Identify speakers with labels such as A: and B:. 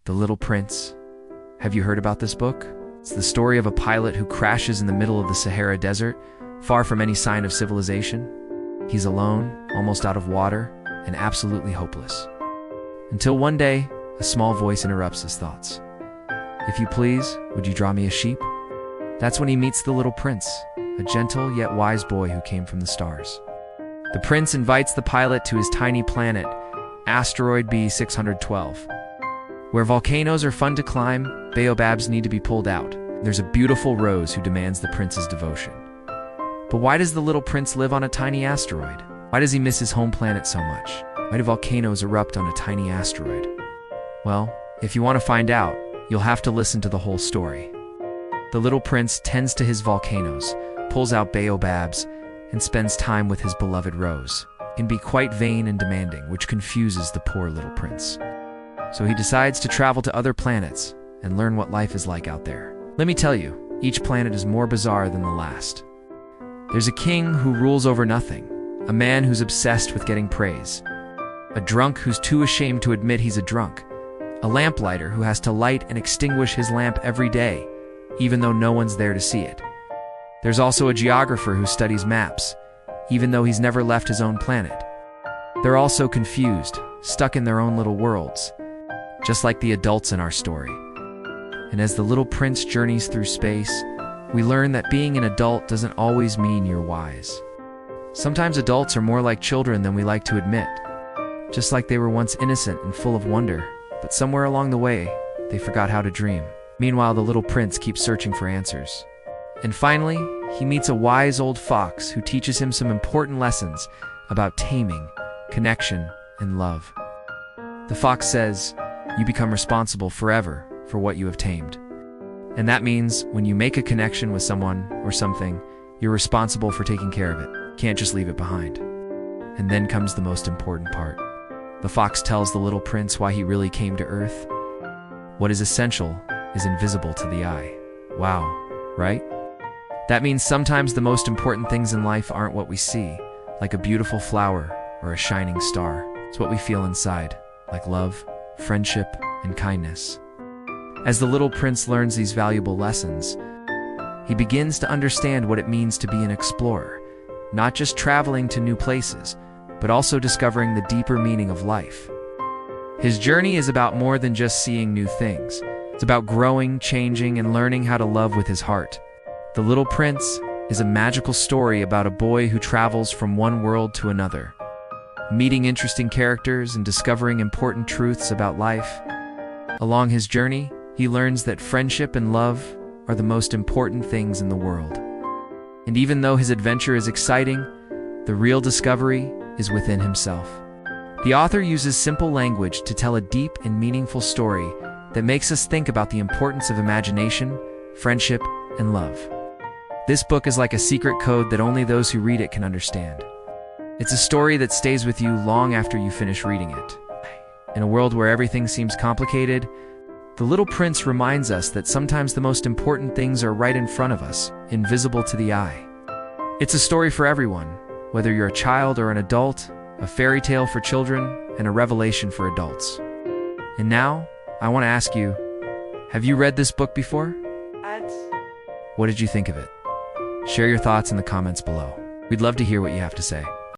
A: The Little Prince. Have you heard about this book? It's the story of a pilot who crashes in the middle of the Sahara Desert, far from any sign of civilization. He's alone, almost out of water, and absolutely hopeless. Until one day, a small voice interrupts his thoughts. "If you please, would you draw me a sheep?" That's when he meets the Little Prince, a gentle yet wise boy who came from the stars. The prince invites the pilot to his tiny planet, Asteroid B612. Where volcanoes are fun to climb, baobabs need to be pulled out. There's a beautiful rose who demands the prince's devotion. But why does the little prince live on a tiny asteroid? Why does he miss his home planet so much? Why do volcanoes erupt on a tiny asteroid? Well, if you want to find out, you'll have to listen to the whole story. The little prince tends to his volcanoes, pulls out baobabs, and spends time with his beloved rose. He can be quite vain and demanding, which confuses the poor little prince. So he decides to travel to other planets and learn what life is like out there. Let me tell you, each planet is more bizarre than the last. There's a king who rules over nothing, a man who's obsessed with getting praise, a drunk who's too ashamed to admit he's a drunk, a lamplighter who has to light and extinguish his lamp every day, even though no one's there to see it. There's also a geographer who studies maps, even though he's never left his own planet. They're all so confused, stuck in their own little worlds, just like the adults in our story. And as the little prince journeys through space, we learn that being an adult doesn't always mean you're wise. Sometimes adults are more like children than we like to admit, just like they were once innocent and full of wonder, but somewhere along the way, they forgot how to dream. Meanwhile, the little prince keeps searching for answers. And finally, he meets a wise old fox who teaches him some important lessons about taming, connection, and love. The fox says, "You become responsible forever for what you have tamed." And that means when you make a connection with someone or something, you're responsible for taking care of it. Can't just leave it behind. And then comes the most important part. The fox tells the little prince why he really came to Earth. What is essential is invisible to the eye. Wow, right? That means sometimes the most important things in life aren't what we see, like a beautiful flower or a shining star. It's what we feel inside, like love, friendship, and kindness. As the little prince learns these valuable lessons, he begins to understand what it means to be an explorer, not just traveling to new places, but also discovering the deeper meaning of life. His journey is about more than just seeing new things. It's about growing, changing, and learning how to love with his heart. The Little Prince is a magical story about a boy who travels from one world to another, meeting interesting characters and discovering important truths about life. Along his journey, he learns that friendship and love are the most important things in the world. And even though his adventure is exciting, the real discovery is within himself. The author uses simple language to tell a deep and meaningful story that makes us think about the importance of imagination, friendship, and love. This book is like a secret code that only those who read it can understand. It's a story that stays with you long after you finish reading it. In a world where everything seems complicated, The Little Prince reminds us that sometimes the most important things are right in front of us, invisible to the eye. It's a story for everyone, whether you're a child or an adult, a fairy tale for children, and a revelation for adults. And now, I want to ask you, have you read this book before? What did you think of it? Share your thoughts in the comments below. We'd love to hear what you have to say.